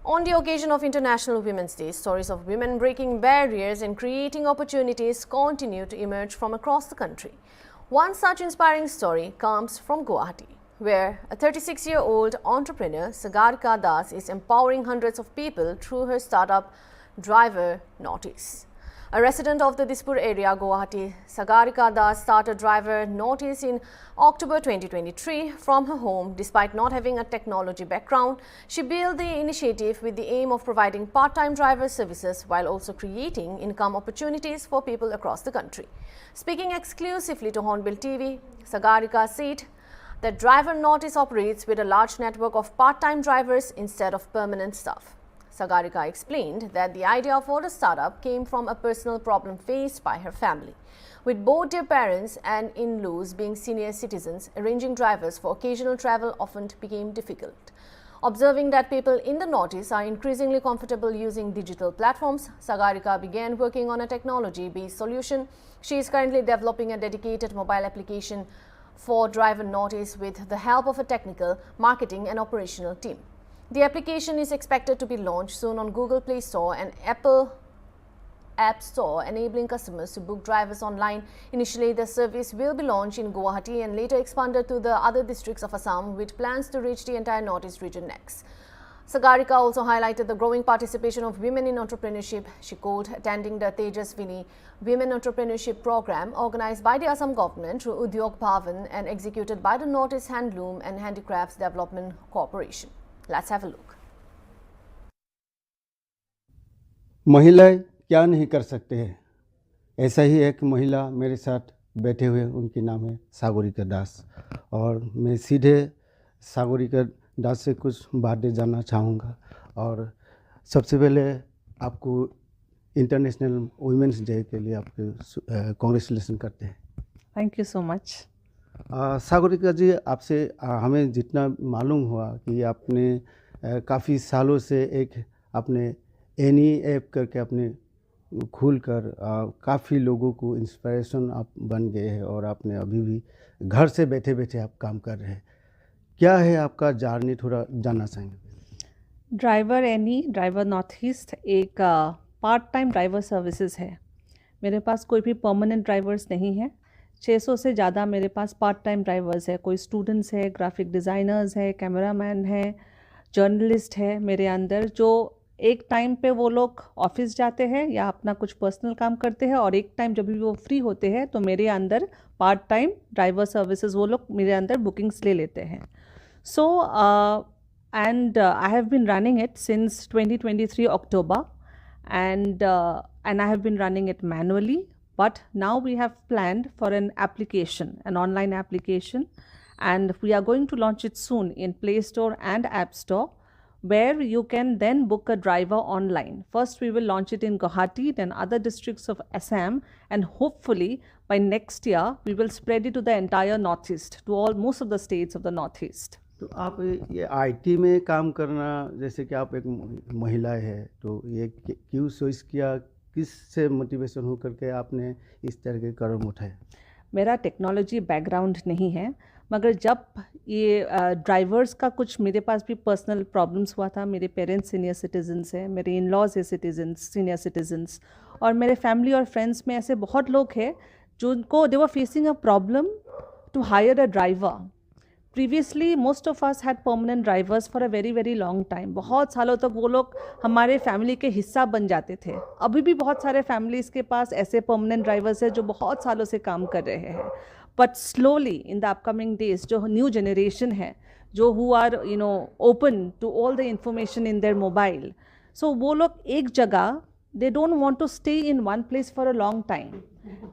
On the occasion of International Women's Day, stories of women breaking barriers and creating opportunities continue to emerge from across the country. One such inspiring story comes from Guwahati, where a 36-year-old entrepreneur, Sagarika Das, is empowering hundreds of people through her startup Driver Notice. A resident of the Dispur area, Guwahati, Sagarika Das started Driver Notice in October 2023 from her home. Despite not having a technology background, she built the initiative with the aim of providing part-time driver services while also creating income opportunities for people across the country. Speaking exclusively to Hornbill TV, Sagarika said that Driver Notice operates with a large network of part-time drivers instead of permanent staff. Sagarika explained that the idea for the startup came from a personal problem faced by her family. With both their parents and in-laws being senior citizens, arranging drivers for occasional travel often became difficult. Observing that people in the notice are increasingly comfortable using digital platforms, Sagarika began working on a technology-based solution. She is currently developing a dedicated mobile application for Driver Notice with the help of a technical, marketing and operational team. The application is expected to be launched soon on Google Play Store and Apple App Store, enabling customers to book drivers online. Initially, the service will be launched in Guwahati and later expanded to the other districts of Assam, with plans to reach the entire Northeast region next. Sagarika also highlighted the growing participation of women in entrepreneurship. She called attending the Tejaswini Women Entrepreneurship Program organized by the Assam government through Udyog Bhavan and executed by the Northeast Handloom and Handicrafts Development Corporation. Let's have a look. महिलाएं क्या नहीं कर सकते हैं, ऐसा ही एक महिला मेरे साथ बैठे हुए, उनकी नाम है सागरिका दास। और मैं सीधे सागरिका दास से कुछ बातें जानना चाहूँगा। और सबसे पहले आपको इंटरनेशनल वुमेन्स डे के लिए आपके कांग्रेचुलेसन करते हैं। Thank you so much. Sagarika ji, आपसे हमें जितना मालूम हुआ कि आपने काफ़ी सालों से एक अपने एनी ऐप करके अपने खोल कर काफ़ी लोगों को इंस्पिरेशन आप बन गए हैं और आपने अभी भी घर से बैठे बैठे आप काम कर रहे हैं। क्या है आपका जर्नी, थोड़ा जानना चाहेंगे। ड्राइवर नॉर्थ ईस्ट एक पार्ट टाइम ड्राइवर सर्विसेज है। मेरे पास कोई भी परमानेंट ड्राइवर्स नहीं है। 600 से ज़्यादा मेरे पास पार्ट टाइम ड्राइवर्स है। कोई स्टूडेंट्स है, ग्राफिक डिज़ाइनर्स है, कैमरामैन है, जर्नलिस्ट है मेरे अंदर, जो एक टाइम पे वो लोग ऑफिस जाते हैं या अपना कुछ पर्सनल काम करते हैं और एक टाइम जब भी वो फ्री होते हैं तो मेरे अंदर पार्ट टाइम ड्राइवर सर्विसेज वो लोग मेरे अंदर बुकिंग्स ले लेते हैं। So and I have been running it since 2023 October and I have been running it manually. But now we have planned for an application, an online application, and we are going to launch it soon in Play Store and App Store, where you can then book a driver online. First, we will launch it in Guwahati, then other districts of Assam, and hopefully by next year, we will spread it to the entire Northeast, to most of the states of the Northeast. तो आप ये IT में काम करना, जैसे कि आप एक महिला है, तो ये क्यों चॉइस किया, किससे मोटिवेशन हो करके आपने इस तरह के कदम उठाए? मेरा टेक्नोलॉजी बैकग्राउंड नहीं है, मगर जब ये ड्राइवर्स का कुछ मेरे पास भी पर्सनल प्रॉब्लम्स हुआ था। मेरे पेरेंट्स सीनियर सिटीजन्स हैं, मेरे इन लॉज है सीनियर सिटीजन्स, और मेरे फैमिली और फ्रेंड्स में ऐसे बहुत लोग हैं जिनको they were facing a problem to hire a driver. Previously most of us had permanent drivers for a very very long time. बहुत सालों तक वो लोग हमारे फैमिली के हिस्सा बन जाते थे। अभी भी बहुत सारे फैमिलीज़ के पास ऐसे परमानेंट ड्राइवर्स हैं जो बहुत सालों से काम कर रहे हैं। But slowly in the upcoming days जो न्यू जनरेशन है, जो who are open to all the information in their mobile, so वो लोग एक जगह, they don't want to stay in one place for a long time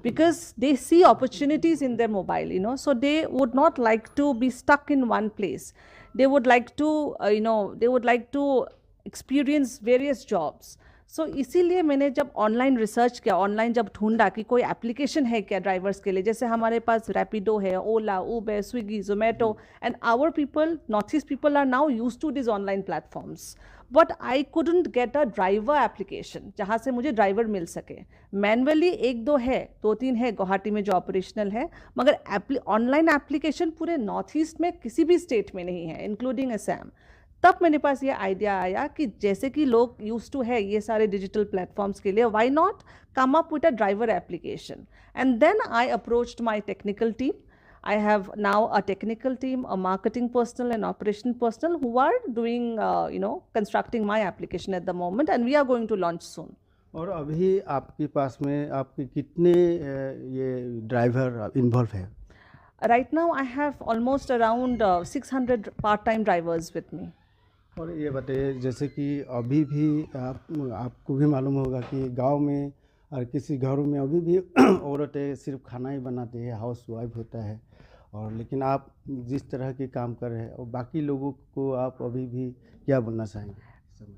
because they see opportunities in their mobile, so they would not like to be stuck in one place. They would like to they would like to experience various jobs. सो इसीलिए मैंने जब online research किया, online जब ढूंढा कि कोई application है क्या ड्राइवर्स के लिए, जैसे हमारे पास रैपिडो है, Ola, Uber, Swiggy, Zomato, and our people, North East people are now use to this online platforms, but I couldn't get a driver application जहाँ से मुझे ड्राइवर मिल सके। मैनुअली 1-2 है, 2-3 है गुवाहाटी में जो ऑपरेशनल है, मगर ऑनलाइन एप्लीकेशन पूरे नॉर्थ ईस्ट में किसी भी स्टेट में नहीं है, इंक्लूडिंग असम। तब मेरे पास ये आइडिया आया कि जैसे कि लोग यूज टू है ये सारे डिजिटल प्लेटफॉर्म्स के लिए, why not come up with a driver application. And then I approached my technical team. I have now a technical team, a marketing personnel, and operation personnel who are doing, constructing my application at the moment, and we are going to launch soon. और अभी आपके पास में आपके कितने ये driver involve है? Right now, I have almost around 600 part-time drivers with me. और ये बताइए, जैसे कि अभी भी आपको भी मालूम होगा कि गांव में और किसी घरों में अभी भी औरतें सिर्फ खाना ही बनाती है, हाउस वाइफ होता है, और लेकिन आप जिस तरह के काम कर रहे हैं और बाकी लोगों को आप अभी भी क्या बोलना चाहेंगे?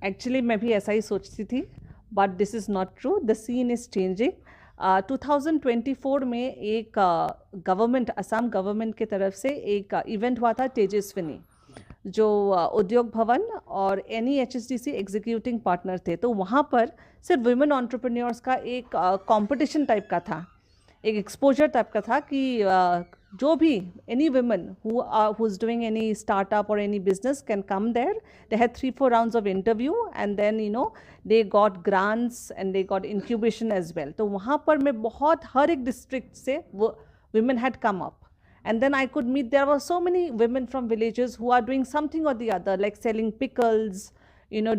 एक्चुअली मैं भी ऐसा ही सोचती थी, but this is not true. The scene is changing. 2024 में एक गवर्नमेंट, असम गवर्नमेंट की तरफ से एक इवेंट हुआ था तेजस्विनी, जो उद्योग भवन और NEHSDC एग्जीक्यूटिंग पार्टनर थे. तो वहाँ पर सिर्फ वुमेन एंटरप्रेन्योर्स का एक कंपटीशन टाइप का था, एक एक्सपोजर टाइप का था कि जो भी any women who is doing any startup or any business can come there. They had 3-4 rounds of interview, and then they got grants and they got incubation as well. तो वहाँ पर मैं बहुत हर एक डिस्ट्रिक्ट से women had come up. And then I could meet, there were so many women from villages who are doing something or the other, like selling pickles,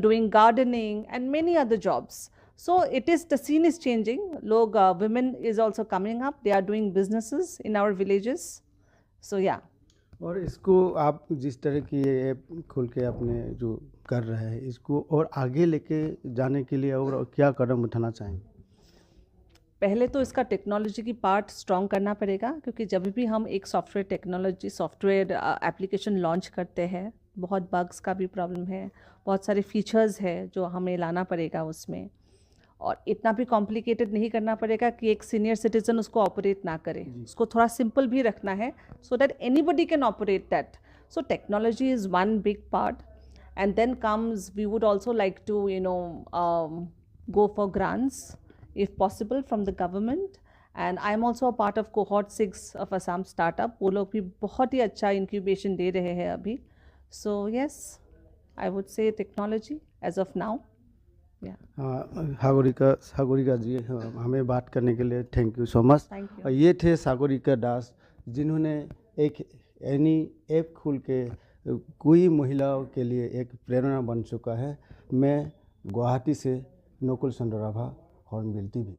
doing gardening and many other jobs. So the scene is changing. Women is also coming up. They are doing businesses in our villages. So yeah. और इसको आप जिस तरह की ये app खोल के आपने जो कर रहे हैं, इसको और आगे लेके जाने के लिए और क्या कदम उठाना चाहेंगे? पहले तो इसका टेक्नोलॉजी की पार्ट स्ट्रॉन्ग करना पड़ेगा, क्योंकि जब भी हम एक सॉफ्टवेयर एप्लीकेशन लॉन्च करते हैं, बहुत बग्स का भी प्रॉब्लम है, बहुत सारे फीचर्स है जो हमें लाना पड़ेगा उसमें, और इतना भी कॉम्प्लिकेटेड नहीं करना पड़ेगा कि एक सीनियर सिटीजन उसको ऑपरेट ना करे. उसको थोड़ा सिंपल भी रखना है, so that anybody can operate that. So technology is one big part, and then comes we would also like to go for grants if possible from the government. And I am also a part of cohort 6 of Assam startup. वो लोग भी बहुत ही अच्छा incubation दे रहे हैं अभी. So yes, I would say technology as of now. Yeah. Sagarika जी, हमें बात करने के लिए thank you so much. Thank you. और ये थे सागरिका दास, जिन्होंने एक एनी ऐप खोल के कोई महिलाओं के लिए एक प्रेरणा बन चुका है. मैं गुवाहाटी से नकुल चंद्र राभा, हॉर्नबिल TV.